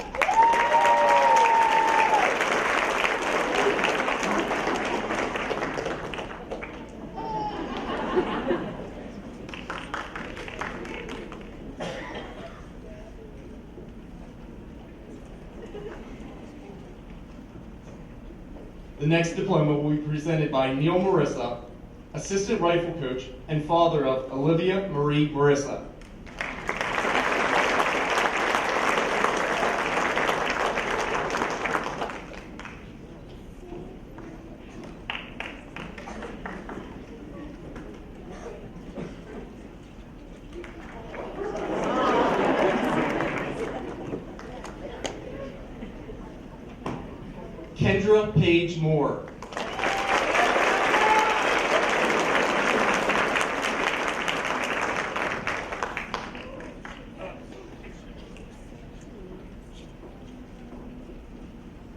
The next diploma will be presented by Neil Marissa, assistant rifle coach and father of Olivia Marie Marissa. Kendra Page Moore.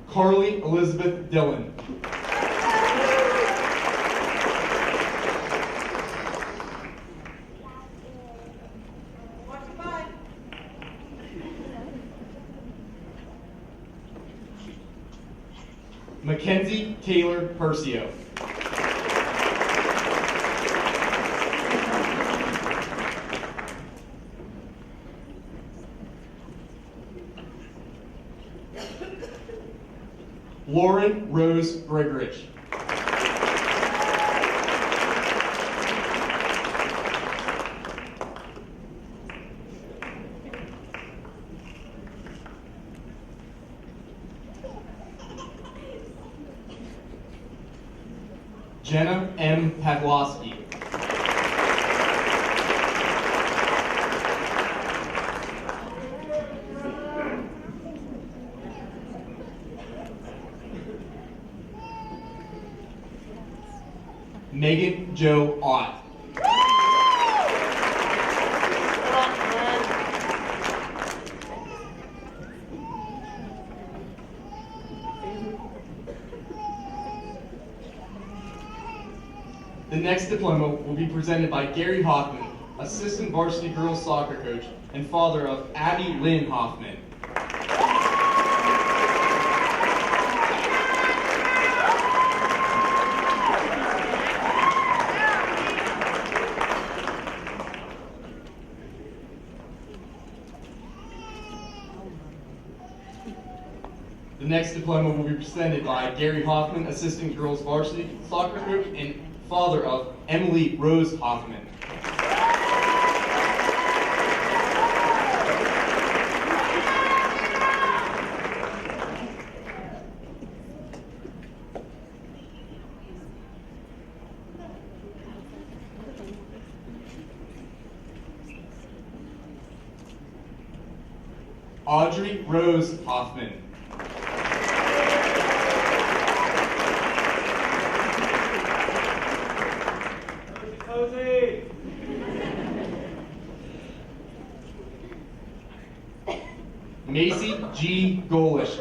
Carly Elizabeth Dillon. Mackenzie Taylor Percio. Lauren Rose Gregorich. Jenna M. Pavlowski. Megan Jo Ott. The next diploma will be presented by Gary Hoffman, assistant varsity girls soccer coach and father of Abby Lynn Hoffman. The next diploma will be presented by Gary Hoffman, assistant girls varsity soccer coach and father of Emily Rose Hoffman. Audrey Rose Hoffman. Cozy. Macy G. Golish.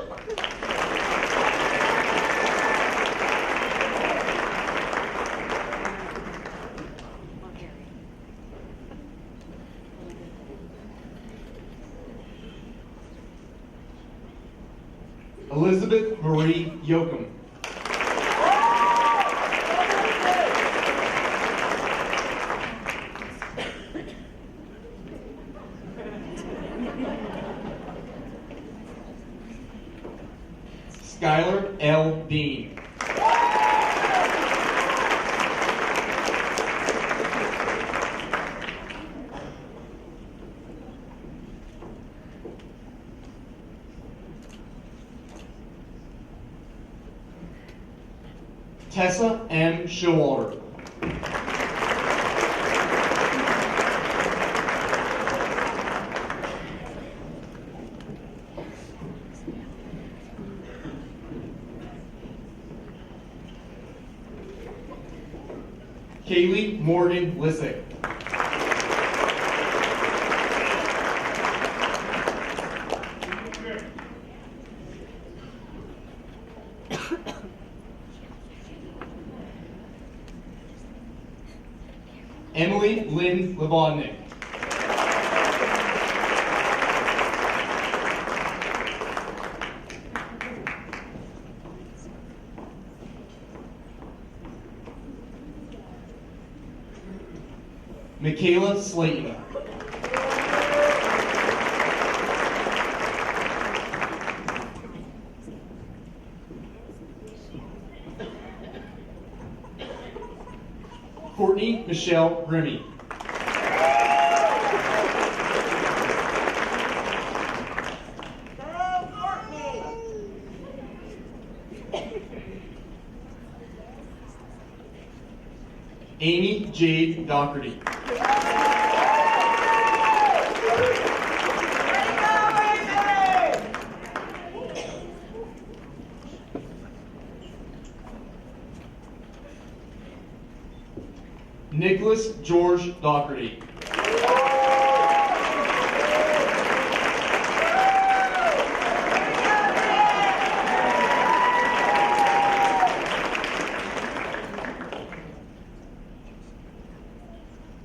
Elizabeth Marie Yoakum. Skylar L. Dean. Tessa M. Showalter. Kaylee Morgan Lissick. Emily Lynn Levodnik. Michaela Slayton. Courtney Michelle Grimmy. Amy Jade Doherty. Nicholas George Doherty.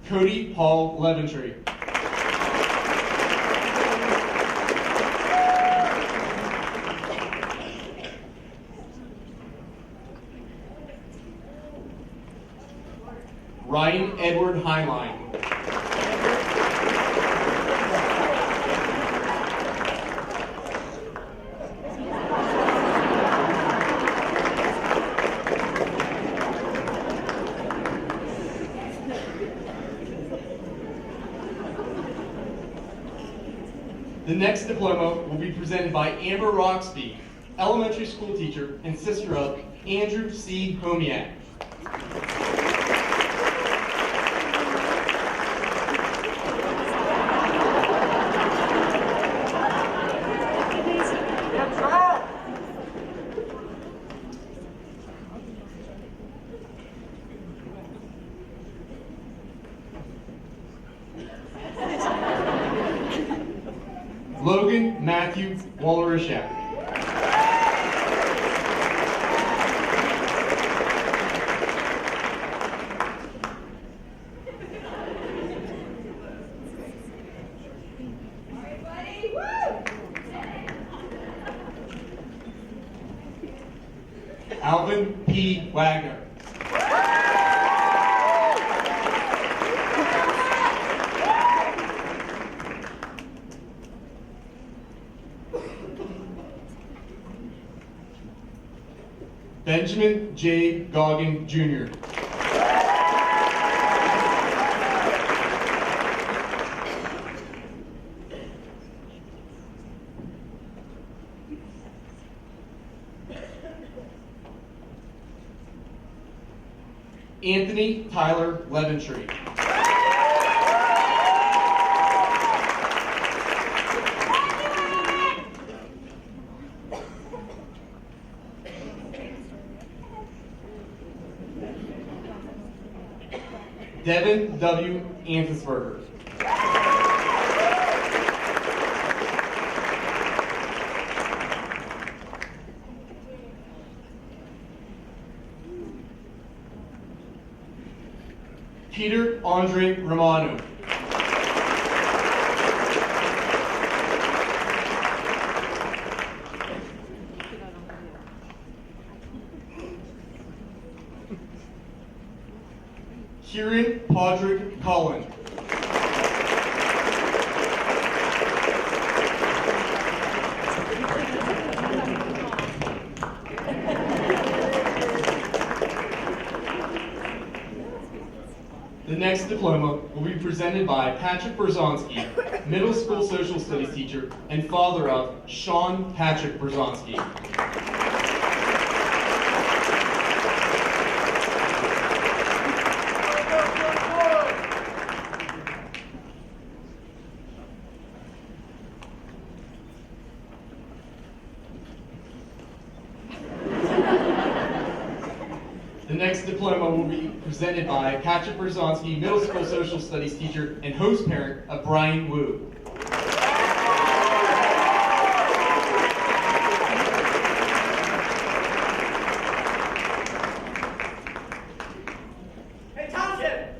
Cody Paul Leventree. Ryan Edward Heinlein. The next diploma will be presented by Amber Roxby, elementary school teacher and sister of Andrew C. Homiak. Logan Matthew Wallerishak. Alvin P. Wagner. Benjamin J. Goggin, Jr. Anthony Tyler Leventree. Devin W. Anthesberger. Peter Andre Romano. Kieran Podrick Cullen. The next diploma will be presented by Patrick Berzonski, middle school social studies teacher and father of Sean Patrick Berzonski. The next diploma will be presented by Patrick Berzonski, middle school social studies teacher and host parent of Brian Wu. Hey, Township!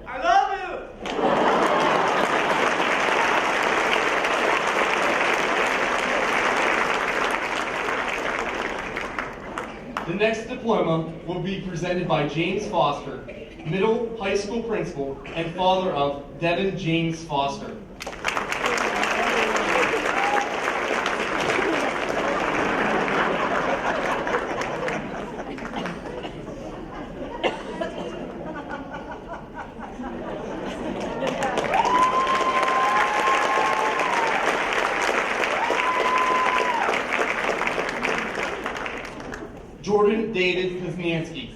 I love you! The next diploma will be presented by James Foster, middle high school principal and father of Devin James Foster. Jordan David Kuznansky.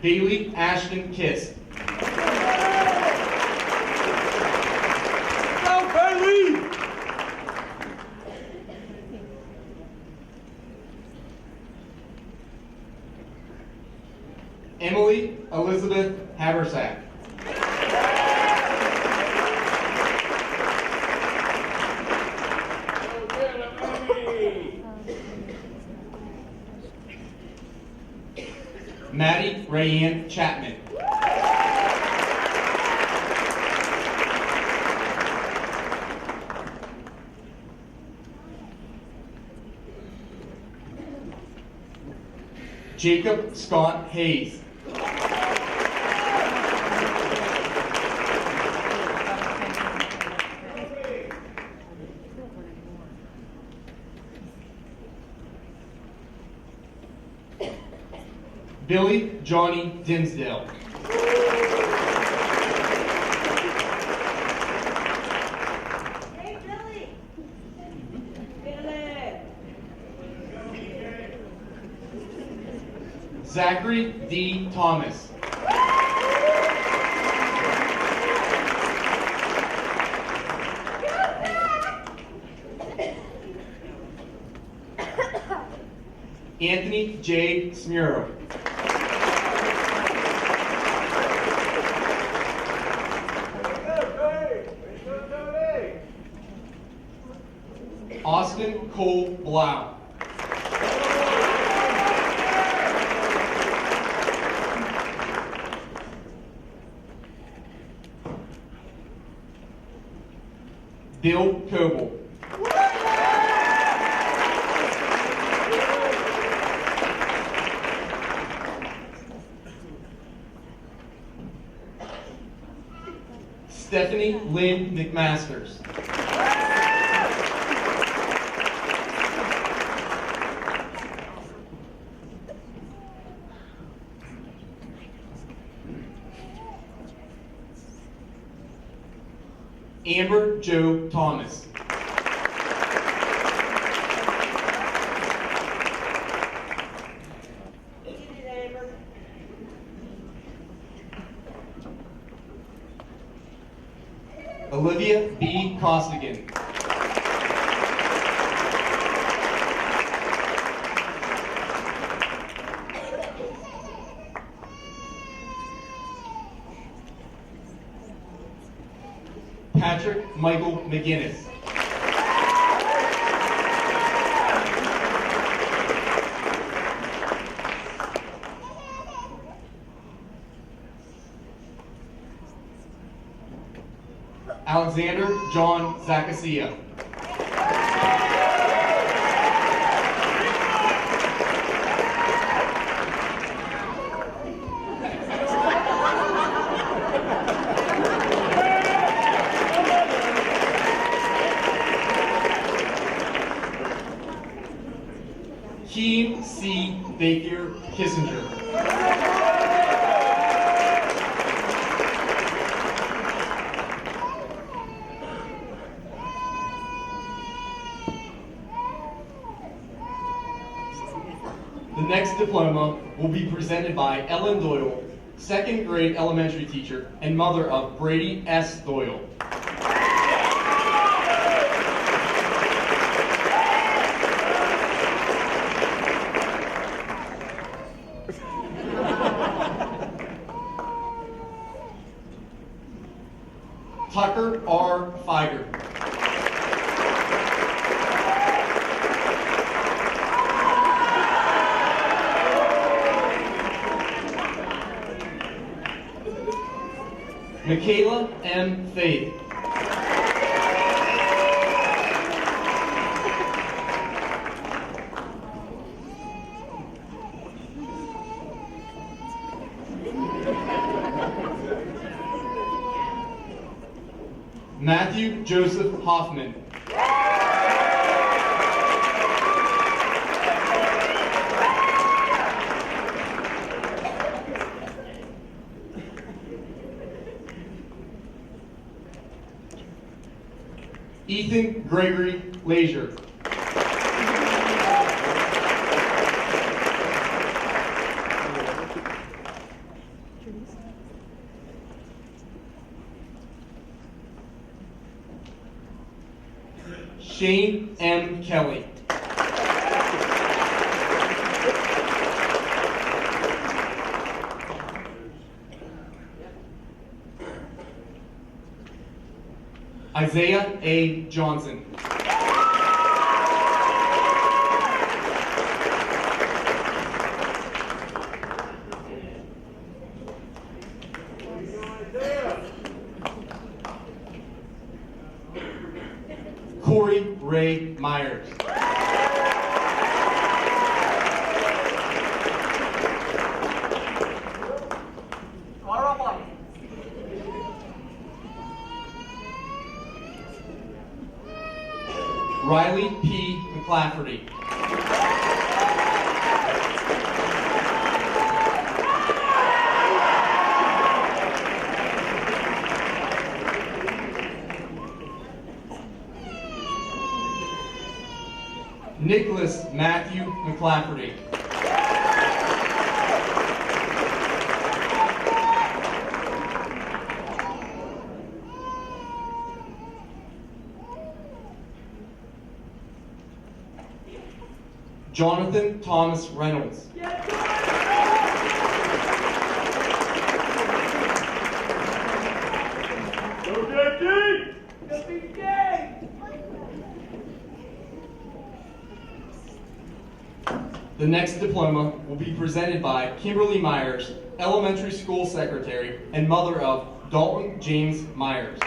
Bailey Ashton Kiss. Go Bailey! Emily Elizabeth Haversack. Maddie Rayanne Chapman. Jacob Scott Hayes. Billy Johnny Dinsdale. Hey, Billy! Billy! Zachary D. Thomas. Anthony J. Smuro. Austin Cole Blau. Bill Coble. Stephanie Lynn McMasters. Amber Jo Thomas. Olivia B. Costigan. Patrick Michael McGinnis. Alexander John Zaccasia. Keem C. Baker Kissinger. The next diploma will be presented by Ellen Doyle, second grade elementary teacher and mother of Brady S. Doyle. Tucker R. Feiger. Michaela M. Faith. Matthew Joseph Hoffman. Ethan Gregory Leisure. Shane M. Kelly. Isaiah A. Johnson. Corey Ray Myers. Riley P. McClafferty. Nicholas Matthew McClafferty. Jonathan Thomas Reynolds. The next diploma will be presented by Kimberly Myers, elementary school secretary and mother of Dalton James Myers.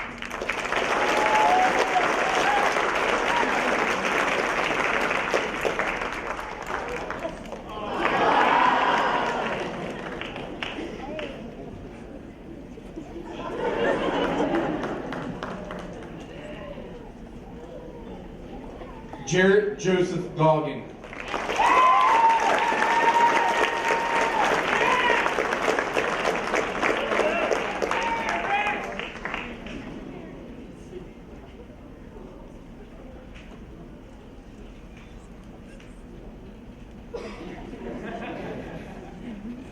Jarrett Joseph Goggin.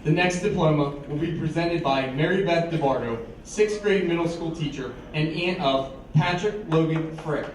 The next diploma will be presented by Mary Beth DeBardo, 6th grade middle school teacher and aunt of Patrick Logan Frick.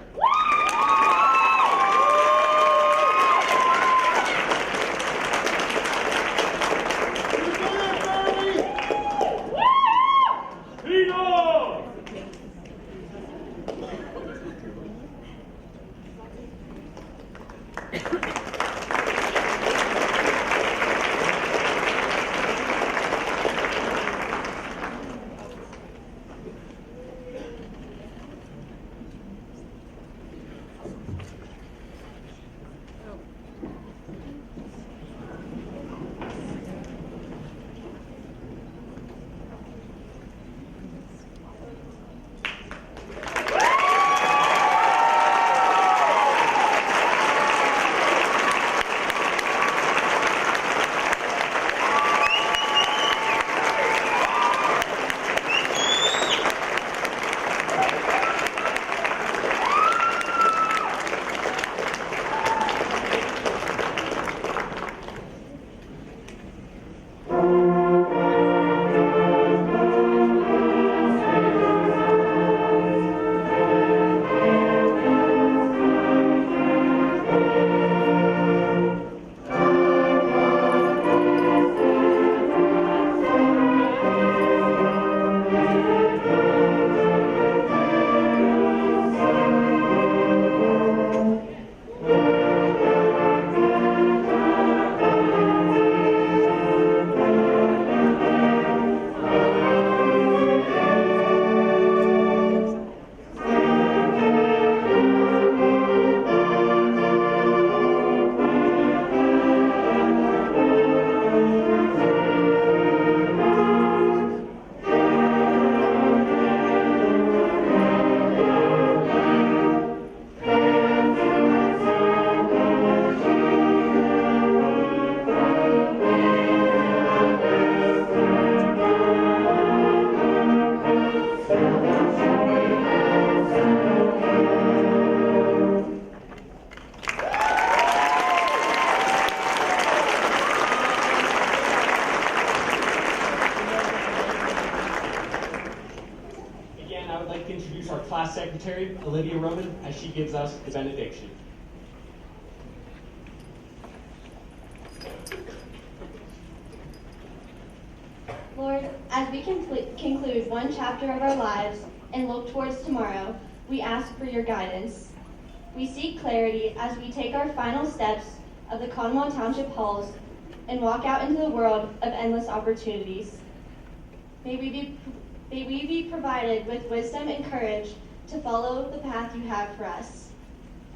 Secretary Olivia Roman as she gives us the benediction. Lord, as we conclude one chapter of our lives and look towards tomorrow, we ask for your guidance. We seek clarity as we take our final steps of the Conemaugh Township halls and walk out into the world of endless opportunities. May we be provided with wisdom and courage to follow the path you have for us.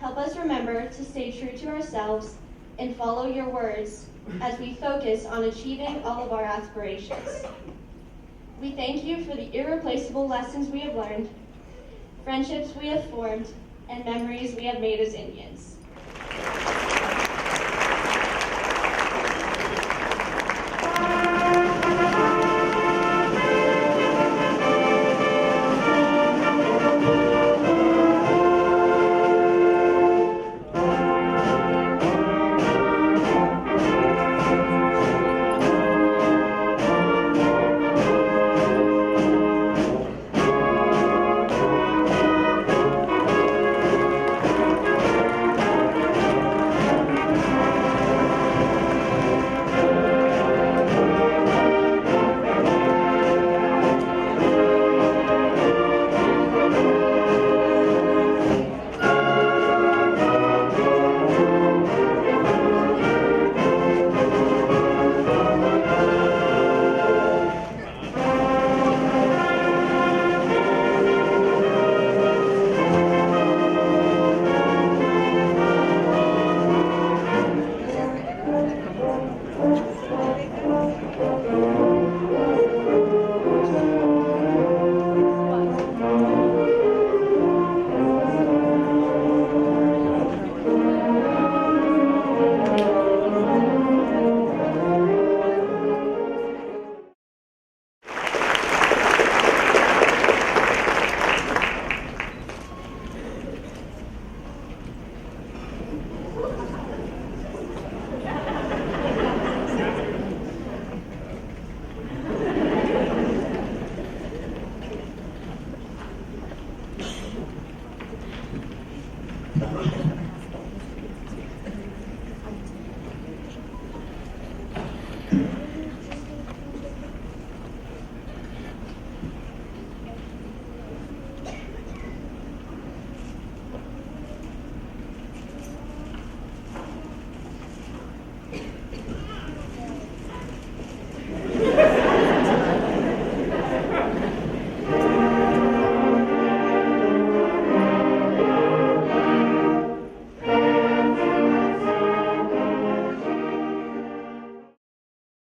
Help us remember to stay true to ourselves and follow your words as we focus on achieving all of our aspirations. We thank you for the irreplaceable lessons we have learned, friendships we have formed, and memories we have made as Indians.